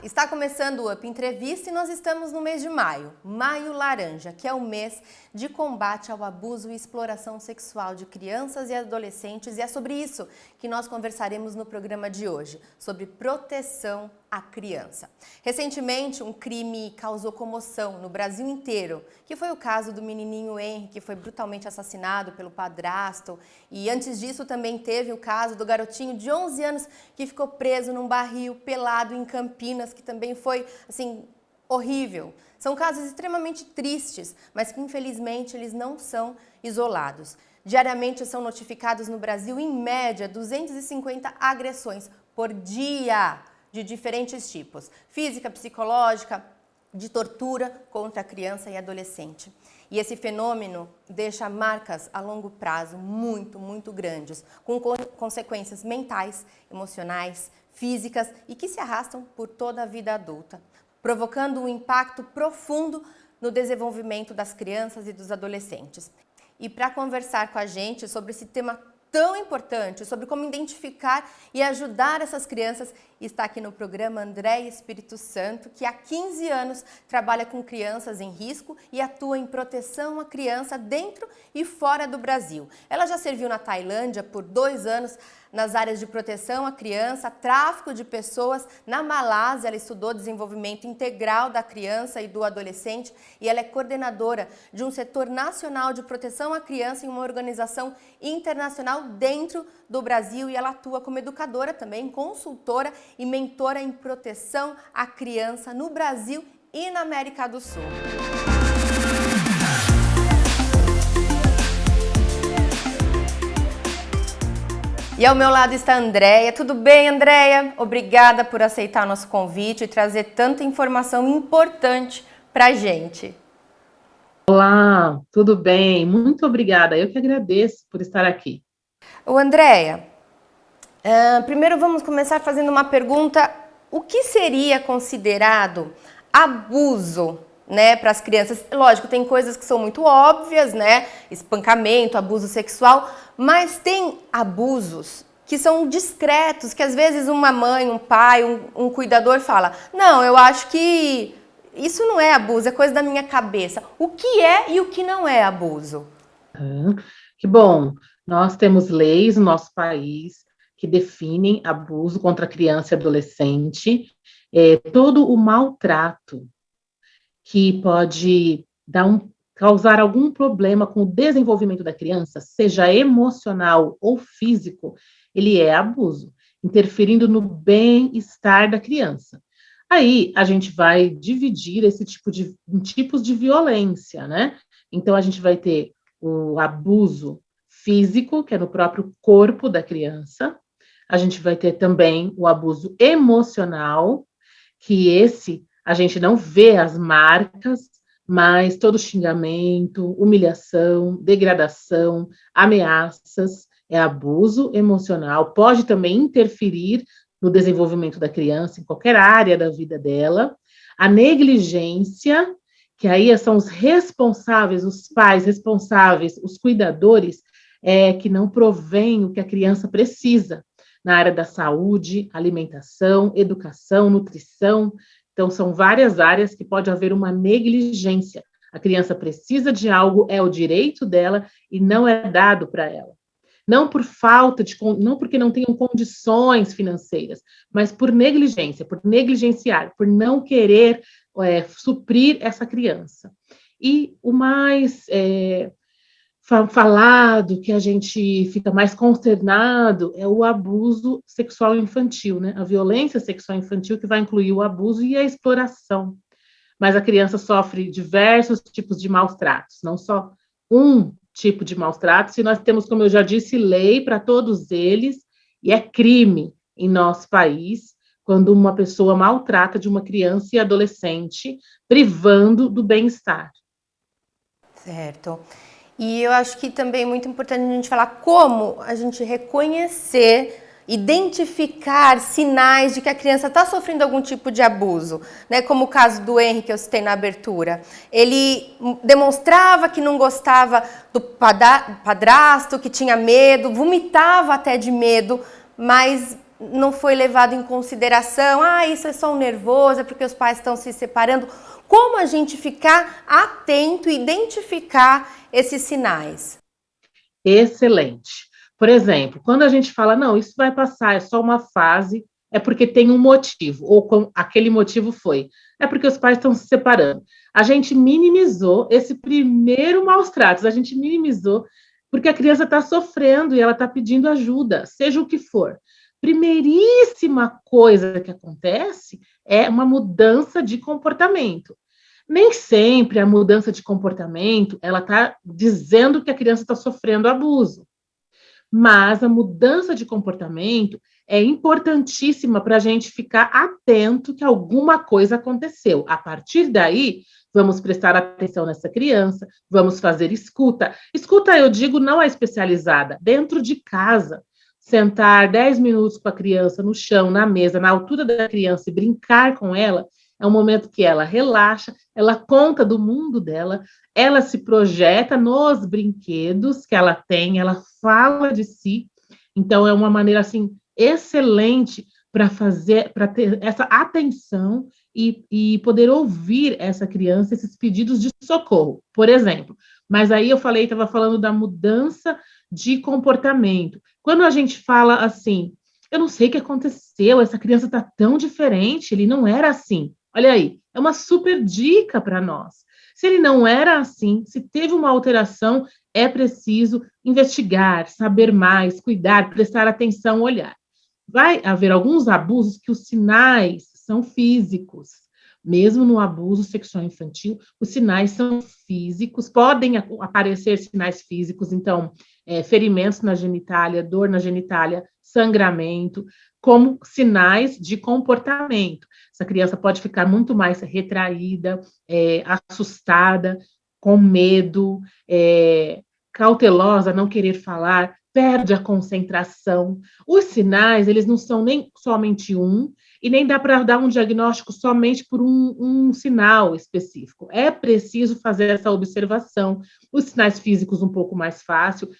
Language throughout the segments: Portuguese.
Está começando o Up Entrevista e nós estamos no mês de maio, Maio Laranja, que é o mês de combate ao abuso e exploração sexual de crianças e adolescentes, e é sobre isso que nós conversaremos no programa de hoje, sobre proteção à criança. Recentemente, um crime causou comoção no Brasil inteiro, que foi o caso do menininho Henry, que foi brutalmente assassinado pelo padrasto, e antes disso também teve o caso do garotinho de 11 anos que ficou preso num barril pelado em Campinas, que também foi, assim, horrível. São casos extremamente tristes, mas que infelizmente eles não são isolados. Diariamente são notificados no Brasil, em média, 250 agressões por dia, de diferentes tipos: física, psicológica, de tortura contra a criança e adolescente. E esse fenômeno deixa marcas a longo prazo muito grandes, com consequências mentais, emocionais, físicas e que se arrastam por toda a vida adulta, provocando um impacto profundo no desenvolvimento das crianças e dos adolescentes. E para conversar com a gente sobre esse tema tão importante, sobre como identificar e ajudar essas crianças, está aqui no programa Andréia Espírito Santo, que há 15 anos trabalha com crianças em risco e atua em proteção à criança dentro e fora do Brasil. Ela já serviu na Tailândia por 2 anos nas áreas de proteção à criança, tráfico de pessoas. Na Malásia, ela estudou desenvolvimento integral da criança e do adolescente, e ela é coordenadora de um setor nacional de proteção à criança em uma organização internacional dentro do Brasil, e ela atua como educadora também, consultora e mentora em proteção à criança no Brasil e na América do Sul. E ao meu lado está a Andréia. Tudo bem, Andréia? Obrigada por aceitar nosso convite e trazer tanta informação importante para a gente. Olá, tudo bem? Muito obrigada. Eu que agradeço por estar aqui. Ô, Andréia, primeiro vamos começar fazendo uma pergunta. O que seria considerado abuso, né, para as crianças? Lógico, tem coisas que são muito óbvias, né? Espancamento, abuso sexual, mas tem abusos que são discretos, que às vezes uma mãe, um pai, um cuidador fala: não, eu acho que isso não é abuso, é coisa da minha cabeça. O que é e o que não é abuso? Que bom, nós temos leis no nosso país que definem abuso contra criança e adolescente, todo o maltrato que pode causar algum problema com o desenvolvimento da criança, seja emocional ou físico, ele é abuso, interferindo no bem-estar da criança. Aí a gente vai dividir esse tipo em tipos de violência, né? Então a gente vai ter o abuso físico, que é no próprio corpo da criança. A gente vai ter também o abuso emocional, que esse a gente não vê as marcas, mas todo xingamento, humilhação, degradação, ameaças, é abuso emocional, pode também interferir no desenvolvimento da criança, em qualquer área da vida dela. A negligência, que aí são os responsáveis, os pais responsáveis, os cuidadores, que não provêm o que a criança precisa na área da saúde, alimentação, educação, nutrição. Então, são várias áreas que pode haver uma negligência. A criança precisa de algo, é o direito dela e não é dado para ela. Não por falta de, não porque não tenham condições financeiras, mas por negligência, por negligenciar, por não querer suprir essa criança. E o mais falado, que a gente fica mais consternado, é o abuso sexual infantil, né? A violência sexual infantil, que vai incluir o abuso e a exploração. Mas a criança sofre diversos tipos de maus tratos, não só um tipo de maus tratos, e nós temos, como eu já disse, lei para todos eles, e é crime em nosso país quando uma pessoa maltrata de uma criança e adolescente, privando do bem-estar. Certo. E eu acho que também é muito importante a gente falar como a gente reconhecer, identificar sinais de que a criança está sofrendo algum tipo de abuso, né? Como o caso do Henry, que eu citei na abertura. Ele demonstrava que não gostava do padrasto, que tinha medo, vomitava até de medo, mas não foi levado em consideração? Ah, isso é só um nervoso, é porque os pais estão se separando. Como a gente ficar atento e identificar esses sinais? Excelente. Por exemplo, quando a gente fala, não, isso vai passar, é só uma fase, é porque tem um motivo, ou aquele motivo foi, é porque os pais estão se separando. A gente minimizou esse primeiro maus tratos, a gente minimizou porque a criança está sofrendo e ela está pedindo ajuda, seja o que for. Primeiríssima coisa que acontece é uma mudança de comportamento. Nem sempre a mudança de comportamento ela está dizendo que a criança está sofrendo abuso, mas a mudança de comportamento é importantíssima para a gente ficar atento que alguma coisa aconteceu. A partir daí, vamos prestar atenção nessa criança, vamos fazer escuta. Escuta, eu digo, não é especializada, dentro de casa. Sentar 10 minutos com a criança no chão, na mesa, na altura da criança e brincar com ela, é um momento que ela relaxa, ela conta do mundo dela, ela se projeta nos brinquedos que ela tem, ela fala de si. Então, é uma maneira, assim, excelente para ter essa atenção e poder ouvir essa criança, esses pedidos de socorro, por exemplo. Mas aí eu estava falando da mudança de comportamento. Quando a gente fala assim, eu não sei o que aconteceu, essa criança está tão diferente, ele não era assim. Olha aí, é uma super dica para nós. Se ele não era assim, se teve uma alteração, é preciso investigar, saber mais, cuidar, prestar atenção, olhar. Vai haver alguns abusos que os sinais são físicos. Mesmo no abuso sexual infantil, os sinais são físicos, podem aparecer sinais físicos, então, ferimentos na genitália, dor na genitália, sangramento, como sinais de comportamento. Essa criança pode ficar muito mais retraída, assustada, com medo, cautelosa, não querer falar, perde a concentração. Os sinais, eles não são nem somente um, e nem dá para dar um diagnóstico somente por um sinal específico. É preciso fazer essa observação. Os sinais físicos um pouco mais fácil.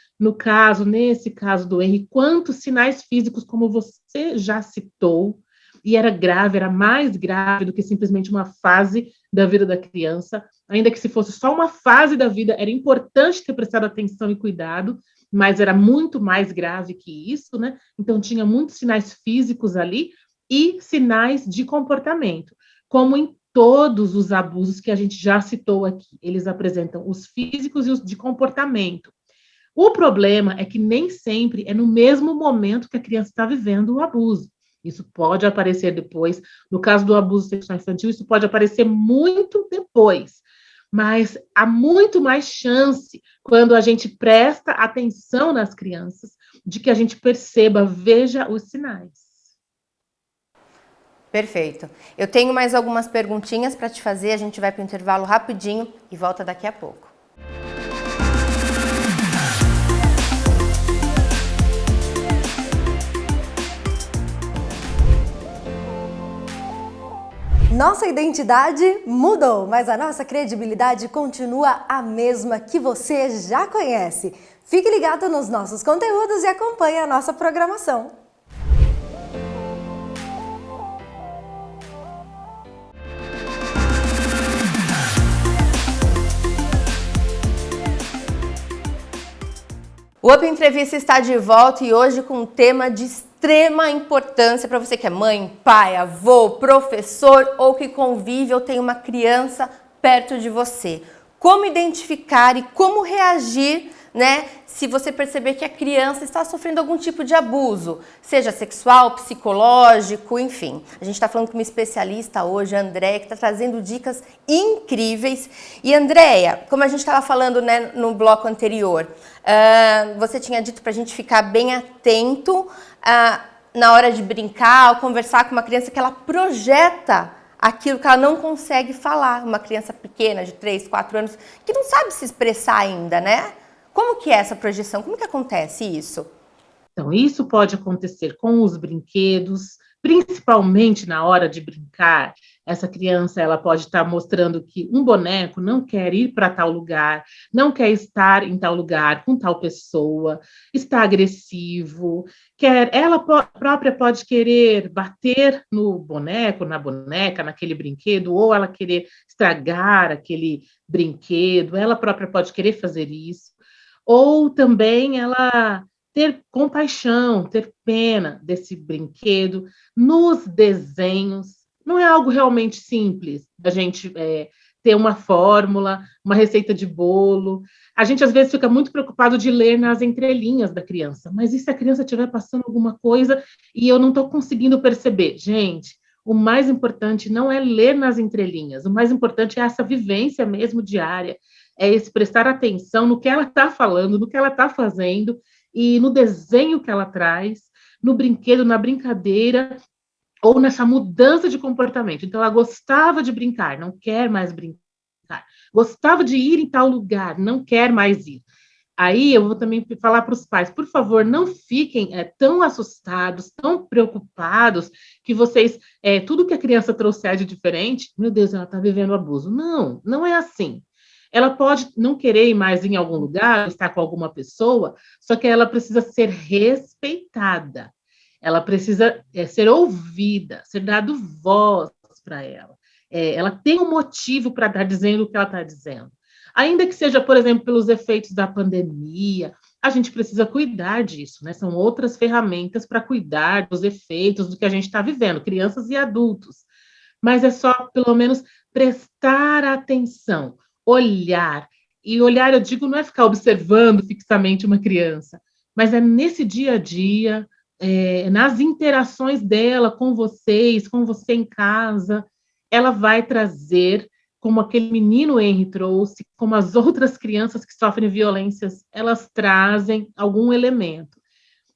Nesse caso do Henry, quantos sinais físicos, como você já citou, e era grave, era mais grave do que simplesmente uma fase da vida da criança, ainda que se fosse só uma fase da vida, era importante ter prestado atenção e cuidado, mas era muito mais grave que isso, né? Então, tinha muitos sinais físicos ali e sinais de comportamento, como em todos os abusos que a gente já citou aqui. Eles apresentam os físicos e os de comportamento. O problema é que nem sempre é no mesmo momento que a criança está vivendo o abuso. Isso pode aparecer depois. No caso do abuso sexual infantil, isso pode aparecer muito depois. Mas há muito mais chance, quando a gente presta atenção nas crianças, de que a gente perceba, veja os sinais. Perfeito. Eu tenho mais algumas perguntinhas para te fazer, a gente vai para o intervalo rapidinho e volta daqui a pouco. Nossa identidade mudou, mas a nossa credibilidade continua a mesma que você já conhece. Fique ligado nos nossos conteúdos e acompanhe a nossa programação. O Up Entrevista está de volta e hoje com um tema de extrema importância para você que é mãe, pai, avô, professor ou que convive ou tem uma criança perto de você. Como identificar e como reagir, né, se você perceber que a criança está sofrendo algum tipo de abuso, seja sexual, psicológico, enfim. A gente está falando com uma especialista hoje, a Andréia, que está trazendo dicas incríveis. E Andréia, como a gente estava falando, né, no bloco anterior, você tinha dito para a gente ficar bem atento na hora de brincar ou conversar com uma criança que ela projeta aquilo que ela não consegue falar. Uma criança pequena, de 3, 4 anos, que não sabe se expressar ainda, né? Como que é essa projeção? Como que acontece isso? Então, isso pode acontecer com os brinquedos, principalmente na hora de brincar, Essa criança, ela pode estar mostrando que um boneco não quer ir para tal lugar, não quer estar em tal lugar com tal pessoa, está agressivo, ela própria pode querer bater no boneco, na boneca, naquele brinquedo, ou ela querer estragar aquele brinquedo, ela própria pode querer fazer isso, ou também ela ter compaixão, ter pena desse brinquedo nos desenhos. Não é algo realmente simples a gente ter uma fórmula, uma receita de bolo. A gente, às vezes, fica muito preocupado de ler nas entrelinhas da criança, mas e se a criança estiver passando alguma coisa e eu não estou conseguindo perceber? Gente, o mais importante não é ler nas entrelinhas, o mais importante é essa vivência mesmo diária, é esse prestar atenção no que ela está falando, no que ela está fazendo, e no desenho que ela traz, no brinquedo, na brincadeira, ou nessa mudança de comportamento. Então, ela gostava de brincar, não quer mais brincar. Gostava de ir em tal lugar, não quer mais ir. Aí eu vou também falar para os pais, por favor, não fiquem tão assustados, tão preocupados, que vocês, tudo que a criança trouxer de diferente, meu Deus, ela está vivendo abuso. Não, não é assim. Ela pode não querer ir mais em algum lugar, estar com alguma pessoa, só que ela precisa ser respeitada. Ela precisa ser ouvida, ser dado voz para ela. Ela tem um motivo para estar dizendo o que ela está dizendo. Ainda que seja, por exemplo, pelos efeitos da pandemia, a gente precisa cuidar disso, né? São outras ferramentas para cuidar dos efeitos do que a gente está vivendo, crianças e adultos. Mas é só, pelo menos, prestar atenção, olhar. E olhar, eu digo, não é ficar observando fixamente uma criança, mas é nesse dia a dia, nas interações dela com vocês, com você em casa, ela vai trazer, como aquele menino Henry trouxe, como as outras crianças que sofrem violências, elas trazem algum elemento.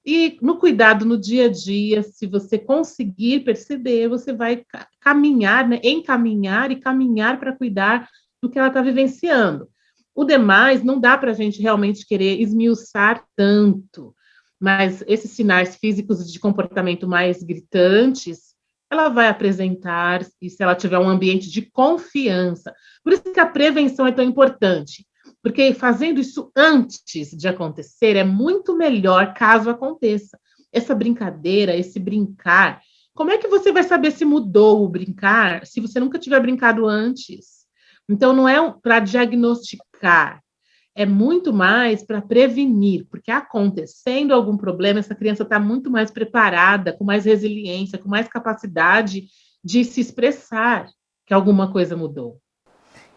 E no cuidado no dia a dia, se você conseguir perceber, você vai caminhar, né, encaminhar e caminhar para cuidar do que ela está vivenciando. O demais não dá para a gente realmente querer esmiuçar tanto, mas esses sinais físicos de comportamento mais gritantes, ela vai apresentar, e se ela tiver um ambiente de confiança. Por isso que a prevenção é tão importante, porque fazendo isso antes de acontecer é muito melhor caso aconteça. Essa brincadeira, esse brincar, como é que você vai saber se mudou o brincar se você nunca tiver brincado antes? Então, não é para diagnosticar, é muito mais para prevenir, porque acontecendo algum problema, essa criança está muito mais preparada, com mais resiliência, com mais capacidade de se expressar que alguma coisa mudou.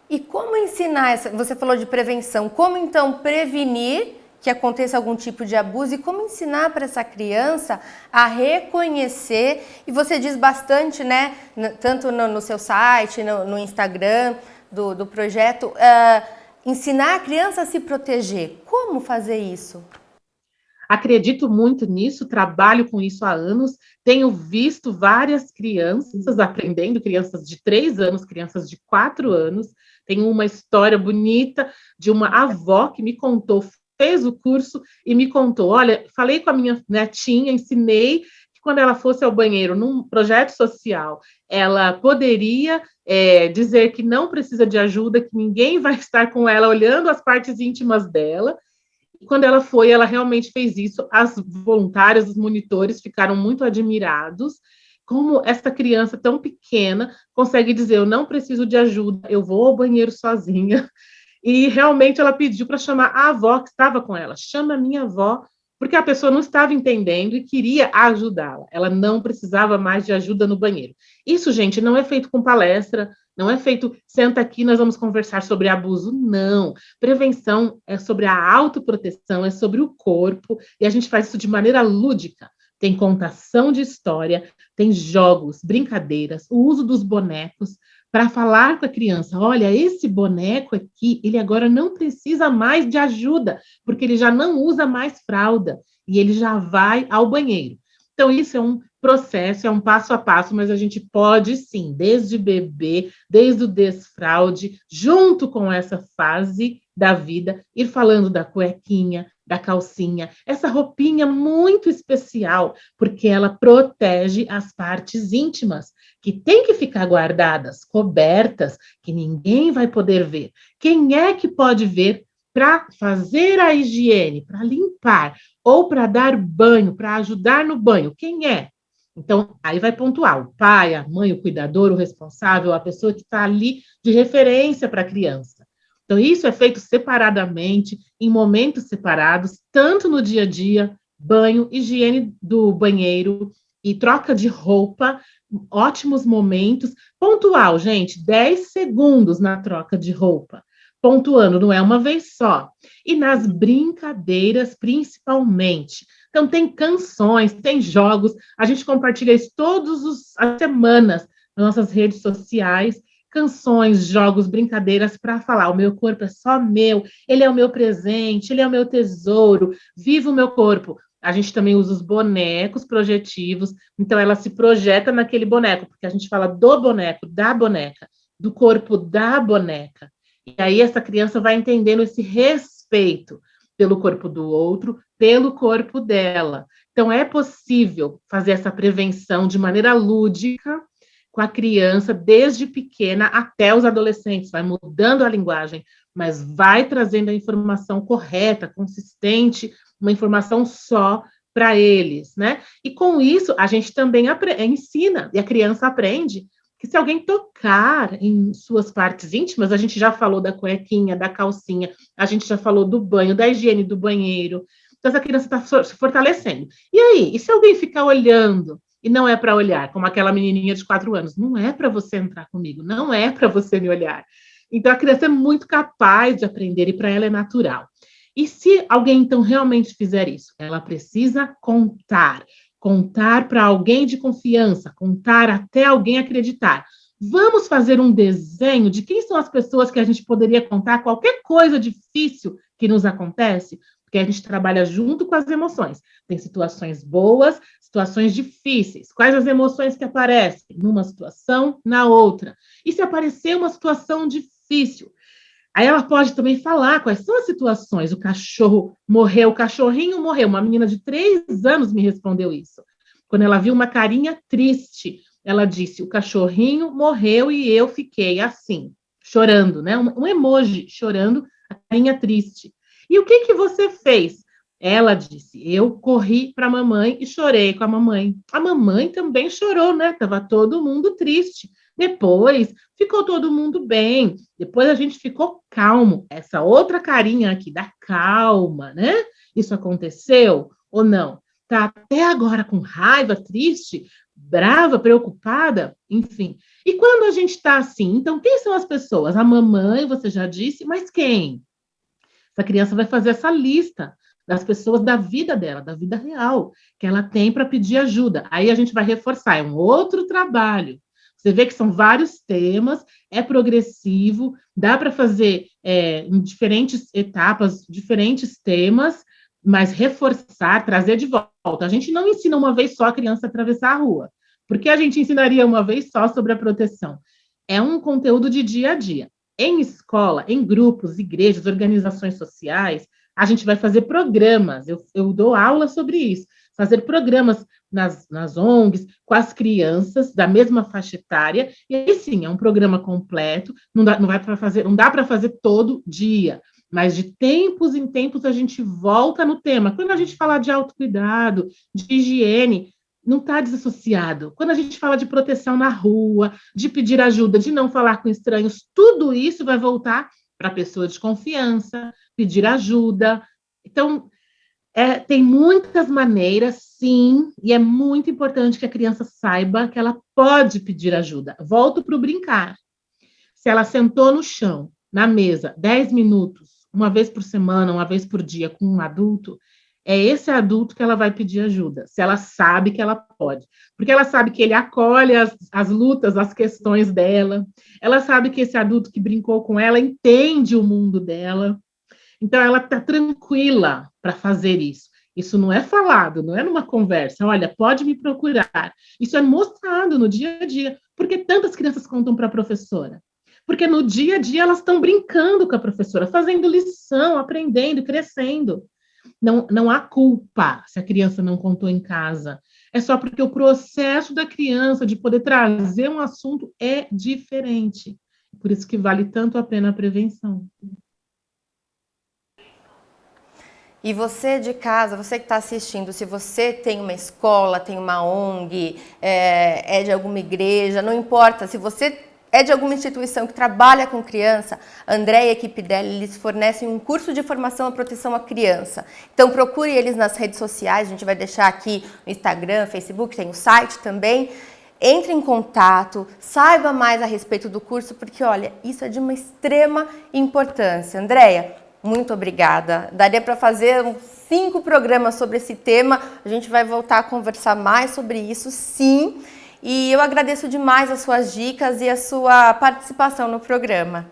E como ensinar, você falou de prevenção, como então prevenir que aconteça algum tipo de abuso e como ensinar para essa criança a reconhecer, e você diz bastante, né, tanto no seu site, no Instagram do projeto, ensinar a criança a se proteger. Como fazer isso? Acredito muito nisso, trabalho com isso há anos, tenho visto várias crianças aprendendo, crianças de 3 anos, crianças de 4 anos. Tem uma história bonita de uma avó que me contou, fez o curso e me contou, olha, falei com a minha netinha, ensinei que quando ela fosse ao banheiro num projeto social, ela poderia dizer que não precisa de ajuda, que ninguém vai estar com ela olhando as partes íntimas dela. E quando ela foi, ela realmente fez isso. As voluntárias, os monitores ficaram muito admirados. Como essa criança tão pequena consegue dizer, eu não preciso de ajuda, eu vou ao banheiro sozinha. E realmente ela pediu para chamar a avó que estava com ela. Chama a minha avó, porque a pessoa não estava entendendo e queria ajudá-la. Ela não precisava mais de ajuda no banheiro. Isso, gente, não é feito com palestra, não é feito, senta aqui, nós vamos conversar sobre abuso, não. Prevenção é sobre a autoproteção, é sobre o corpo, e a gente faz isso de maneira lúdica. Tem contação de história, tem jogos, brincadeiras, o uso dos bonecos, para falar com a criança, olha, esse boneco aqui, ele agora não precisa mais de ajuda, porque ele já não usa mais fralda, e ele já vai ao banheiro. Então, isso é um processo, é um passo a passo, mas a gente pode sim, desde bebê, desde o desfraude, junto com essa fase da vida, ir falando da cuequinha, da calcinha, essa roupinha muito especial, porque ela protege as partes íntimas, que tem que ficar guardadas, cobertas, que ninguém vai poder ver. Quem é que pode ver para fazer a higiene, para limpar, ou para dar banho, para ajudar no banho? Quem é? Então, aí vai pontuar o pai, a mãe, o cuidador, o responsável, a pessoa que está ali de referência para a criança. Então, isso é feito separadamente, em momentos separados, tanto no dia a dia, banho, higiene do banheiro e troca de roupa, ótimos momentos. Pontual, gente, 10 segundos na troca de roupa. Pontuando, não é uma vez só. E nas brincadeiras, principalmente. Então, tem canções, tem jogos, a gente compartilha isso todas as semanas nas nossas redes sociais, canções, jogos, brincadeiras para falar: o meu corpo é só meu, ele é o meu presente, ele é o meu tesouro, viva o meu corpo. A gente também usa os bonecos projetivos, então ela se projeta naquele boneco, porque a gente fala do boneco, da boneca, do corpo da boneca. E aí essa criança vai entendendo esse respeito pelo corpo do outro, pelo corpo dela. Então é possível fazer essa prevenção de maneira lúdica com a criança, desde pequena até os adolescentes, vai mudando a linguagem, mas vai trazendo a informação correta, consistente, uma informação só para eles, né? E com isso, a gente também ensina, e a criança aprende, que se alguém tocar em suas partes íntimas, a gente já falou da cuequinha, da calcinha, a gente já falou do banho, da higiene do banheiro, então essa criança está se fortalecendo. E aí, e se alguém ficar olhando, e não é para olhar, como aquela menininha de 4 anos, não é para você entrar comigo, não é para você me olhar. Então, a criança é muito capaz de aprender e para ela é natural. E se alguém, então, realmente fizer isso? Ela precisa contar para alguém de confiança, contar até alguém acreditar. Vamos fazer um desenho de quem são as pessoas que a gente poderia contar qualquer coisa difícil que nos acontece, porque a gente trabalha junto com as emoções. Tem situações boas, situações difíceis. Quais as emoções que aparecem? Numa situação, na outra. E se aparecer uma situação difícil? Aí ela pode também falar quais são as situações. O cachorro morreu, o cachorrinho morreu. Uma menina de 3 anos me respondeu isso. Quando ela viu uma carinha triste, ela disse: o cachorrinho morreu e eu fiquei assim, chorando, né? Um emoji chorando, a carinha triste. E o que você fez? Ela disse: eu corri para a mamãe e chorei com a mamãe. A mamãe também chorou, né? Estava todo mundo triste. Depois ficou todo mundo bem. Depois a gente ficou calmo. Essa outra carinha aqui da calma, né? Isso aconteceu ou não? Tá até agora com raiva, triste, brava, preocupada, enfim. E quando a gente está assim, então quem são as pessoas? A mamãe, você já disse, mas quem? Essa criança vai fazer essa lista das pessoas da vida dela, da vida real, que ela tem para pedir ajuda. Aí a gente vai reforçar, é um outro trabalho. Você vê que são vários temas, é progressivo, dá para fazer em diferentes etapas, diferentes temas, mas reforçar, trazer de volta. A gente não ensina uma vez só a criança a atravessar a rua, porque a gente ensinaria uma vez só sobre a proteção. É um conteúdo de dia a dia. Em escola, em grupos, igrejas, organizações sociais, a gente vai fazer programas. Eu dou aula sobre isso. Fazer programas nas ONGs, com as crianças da mesma faixa etária. E aí sim, é um programa completo. Não dá para fazer todo dia. Mas de tempos em tempos a gente volta no tema. Quando a gente fala de autocuidado, de higiene, não está desassociado. Quando a gente fala de proteção na rua, de pedir ajuda, de não falar com estranhos, tudo isso vai voltar para a pessoa de confiança, pedir ajuda. Então, tem muitas maneiras, sim, e é muito importante que a criança saiba que ela pode pedir ajuda. Volto para o brincar. Se ela sentou no chão, na mesa, 10 minutos, uma vez por semana, uma vez por dia, com um adulto, é esse adulto que ela vai pedir ajuda, se ela sabe que ela pode. Porque ela sabe que ele acolhe as lutas, as questões dela, ela sabe que esse adulto que brincou com ela entende o mundo dela, então ela está tranquila para fazer isso. Isso não é falado, não é numa conversa, olha, pode me procurar. Isso é mostrado no dia a dia. Por que tantas crianças contam para a professora? Porque no dia a dia elas estão brincando com a professora, fazendo lição, aprendendo, crescendo. Não há culpa se a criança não contou em casa. É só porque o processo da criança de poder trazer um assunto é diferente. Por isso que vale tanto a pena a prevenção. E você de casa, você que está assistindo, se você tem uma escola, tem uma ONG, é de alguma igreja, não importa, se você é de alguma instituição que trabalha com criança, a André e a equipe dela, eles fornecem um curso de formação à proteção à criança. Então procure eles nas redes sociais, a gente vai deixar aqui no Instagram, Facebook, tem o site também. Entre em contato, saiba mais a respeito do curso, porque olha, isso é de uma extrema importância. Andréia, muito obrigada. Daria para fazer uns 5 programas sobre esse tema. A gente vai voltar a conversar mais sobre isso, sim. E eu agradeço demais as suas dicas e a sua participação no programa.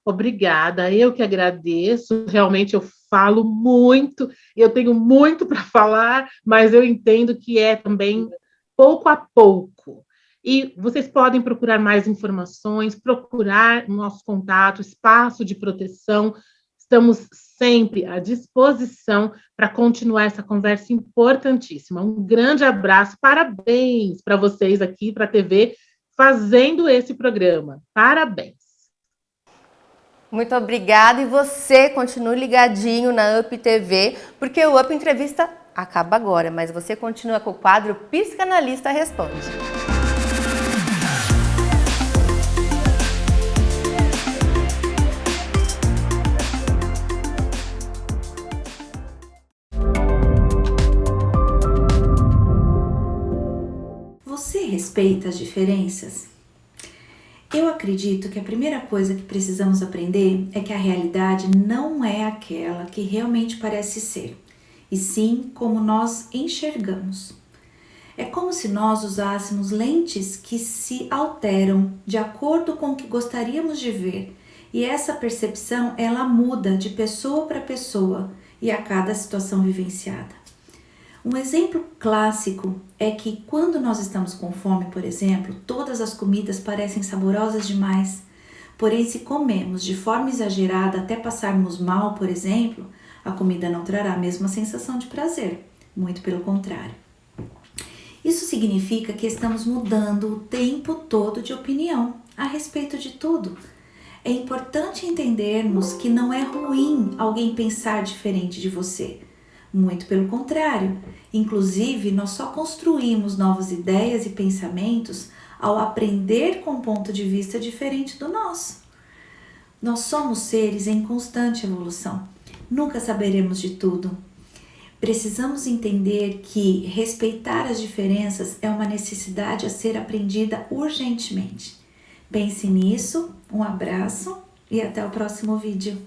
Obrigada, eu que agradeço. Realmente eu falo muito, eu tenho muito para falar, mas eu entendo que é também pouco a pouco. E vocês podem procurar mais informações, procurar nosso contato, espaço de proteção. Estamos sempre à disposição para continuar essa conversa importantíssima. Um grande abraço, parabéns para vocês aqui, para a TV, fazendo esse programa. Parabéns. Muito obrigada e você continue ligadinho na UP TV, porque o UP Entrevista acaba agora, mas você continua com o quadro Psicanalista Responde. Você respeita as diferenças? Eu acredito que a primeira coisa que precisamos aprender é que a realidade não é aquela que realmente parece ser, e sim como nós enxergamos. É como se nós usássemos lentes que se alteram de acordo com o que gostaríamos de ver, e essa percepção ela muda de pessoa para pessoa e a cada situação vivenciada. Um exemplo clássico é que quando nós estamos com fome, por exemplo, todas as comidas parecem saborosas demais. Porém, se comemos de forma exagerada até passarmos mal, por exemplo, a comida não trará a mesma sensação de prazer, muito pelo contrário. Isso significa que estamos mudando o tempo todo de opinião a respeito de tudo. É importante entendermos que não é ruim alguém pensar diferente de você. Muito pelo contrário, inclusive nós só construímos novas ideias e pensamentos ao aprender com um ponto de vista diferente do nosso. Nós somos seres em constante evolução, nunca saberemos de tudo. Precisamos entender que respeitar as diferenças é uma necessidade a ser aprendida urgentemente. Pense nisso, um abraço e até o próximo vídeo.